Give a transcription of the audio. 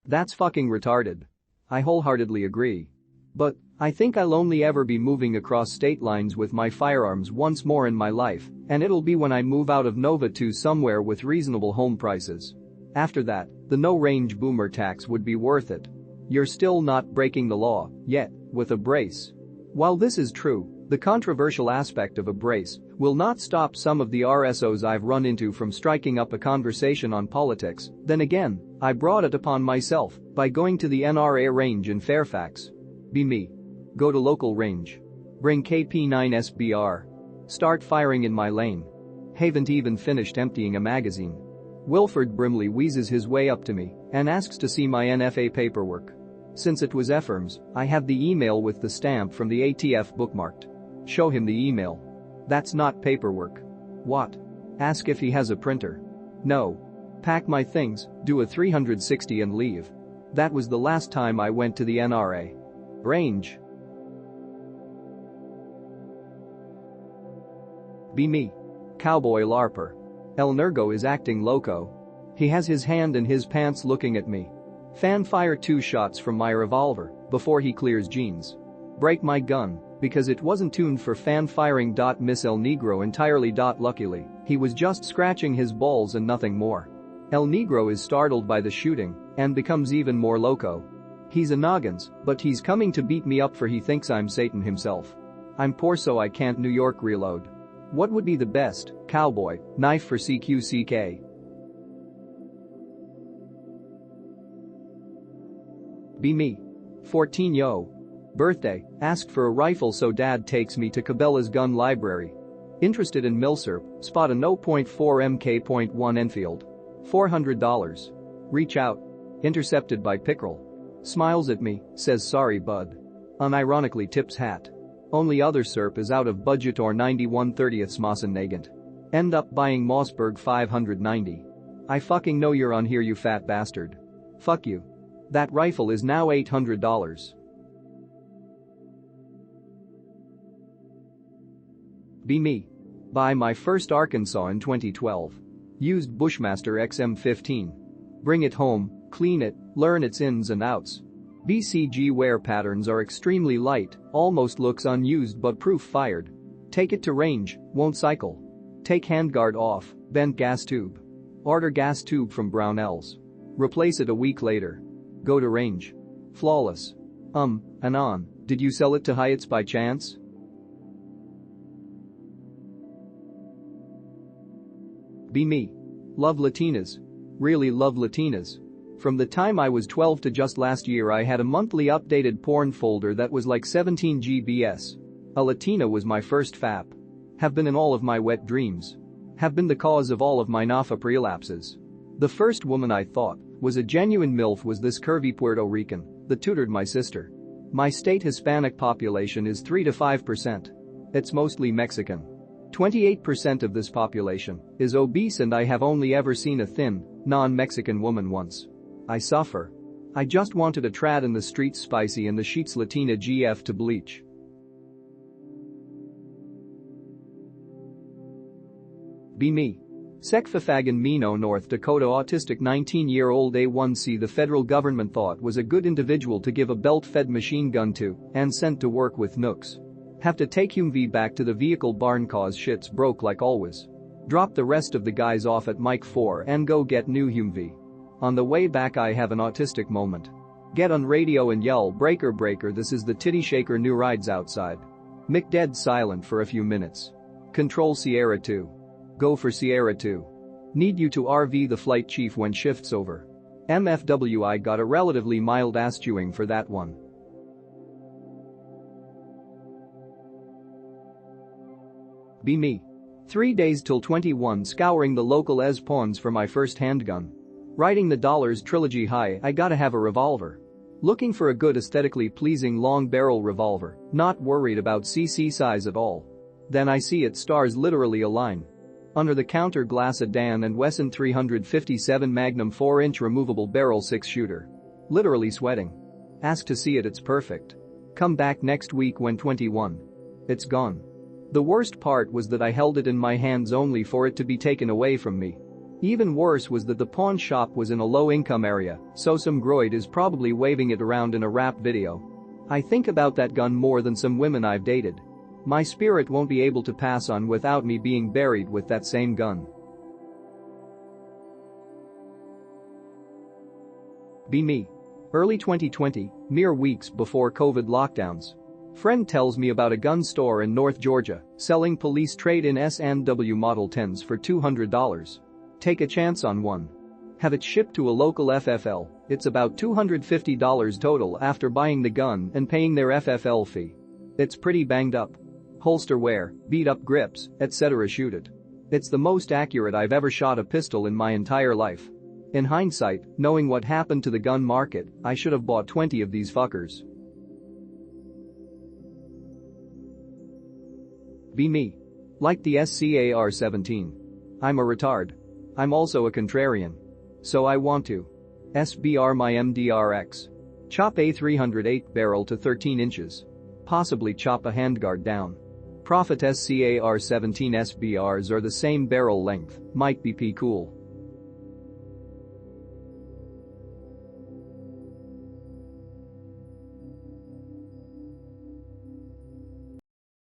That's fucking retarded. I wholeheartedly agree. But I think I'll only ever be moving across state lines with my firearms once more in my life, and it'll be when I move out of Nova to somewhere with reasonable home prices. After that, the no-range boomer tax would be worth it. You're still not breaking the law, yet, with a brace. While this is true, the controversial aspect of a brace will not stop some of the RSOs I've run into from striking up a conversation on politics. Then again, I brought it upon myself by going to the NRA range in Fairfax. Be me. Go to local range. Bring KP9SBR. Start firing in my lane. Haven't even finished emptying a magazine. Wilford Brimley wheezes his way up to me and asks to see my NFA paperwork. Since it was FRM's, I have the email with the stamp from the ATF bookmarked. Show him the email. That's not paperwork. What? Ask if he has a printer. No. Pack my things, do a 360 and leave. That was the last time I went to the NRA range. Be me. Cowboy LARPer. El Nergo is acting loco. He has his hand in his pants looking at me. Fan fire 2 shots from my revolver before he clears jeans. Break my gun because it wasn't tuned for fan firing. Miss El Negro entirely. Luckily, he was just scratching his balls and nothing more. El Negro is startled by the shooting and becomes even more loco. He's a noggins, but he's coming to beat me up for he thinks I'm Satan himself. I'm poor so I can't New York reload. What would be the best, cowboy, knife for CQCK? Be me. 14 yo. Birthday, asked for a rifle so dad takes me to Cabela's gun library. Interested in Milsurp, spot a 0.4 MK.1 Enfield. $400. Reach out. Intercepted by Pickerel. Smiles at me, says sorry bud. Unironically tips hat. Only other SERP is out of budget or 91/30ths Mossen-Nagant. End up buying Mossberg 590. I fucking know you're on here you fat bastard. Fuck you. That rifle is now $800. Be me. Buy my first Arkansas in 2012. Used Bushmaster XM15. Bring it home, clean it, learn its ins and outs. BCG wear patterns are extremely light, almost looks unused but proof fired. Take it to range, won't cycle. Take handguard off, bent gas tube. Order gas tube from Brownells. Replace it a week later. Go to range. Flawless. Anon, did you sell it to Hyatt's by chance? Be me. Love Latinas. Really love Latinas. From the time I was 12 to just last year I had a monthly updated porn folder that was like 17 GBs. A Latina was my first FAP. Have been in all of my wet dreams. Have been the cause of all of my NAFA prelapses. The first woman I thought was a genuine MILF was this curvy Puerto Rican that tutored my sister. My state Hispanic population is 3 to 5%. It's mostly Mexican. 28% of this population is obese and I have only ever seen a thin, non-Mexican woman once. I suffer. I just wanted a trad in the streets spicy and the sheets Latina GF to bleach. Be me. Sekfafagan Mino, North Dakota autistic 19-year-old A1C the federal government thought was a good individual to give a belt-fed machine gun to and sent to work with nooks. Have to take Humvee back to the vehicle barn cause shit's broke like always. Drop the rest of the guys off at Mike 4 and go get new Humvee. On the way back I have an autistic moment. Get on radio and yell breaker breaker this is the titty shaker new rides outside. Mick dead silent for a few minutes. Control Sierra 2. Go for Sierra 2. Need you to RV the flight chief when shift's over. MFW I got a relatively mild ass chewing for that one. Be me. 3 days till 21 scouring the local ES pawns for my first handgun. Riding the Dollars trilogy high I gotta have a revolver. Looking for a good aesthetically pleasing long barrel revolver, not worried about CC size at all. Then I see it stars literally a line. Under the counter glass a Dan & Wesson 357 Magnum 4-inch removable barrel 6-shooter. Literally sweating. Ask to see it it's perfect. Come back next week when 21. It's gone. The worst part was that I held it in my hands only for it to be taken away from me. Even worse was that the pawn shop was in a low-income area, so some groid is probably waving it around in a rap video. I think about that gun more than some women I've dated. My spirit won't be able to pass on without me being buried with that same gun. Be me. Early 2020, mere weeks before COVID lockdowns. Friend tells me about a gun store in North Georgia selling police trade-in S&W Model 10s for $200. Take a chance on one. Have it shipped to a local FFL, it's about $250 total after buying the gun and paying their FFL fee. It's pretty banged up. Holster wear, beat up grips, etc. Shoot it. It's the most accurate I've ever shot a pistol in my entire life. In hindsight, knowing what happened to the gun market, I should have bought 20 of these fuckers. Be me. Like the SCAR-17. I'm a retard. I'm also a contrarian. So I want to SBR my MDRX. Chop a 308 barrel to 13 inches. Possibly chop a handguard down. Profit SCAR-17 SBRs are the same barrel length, might be cool.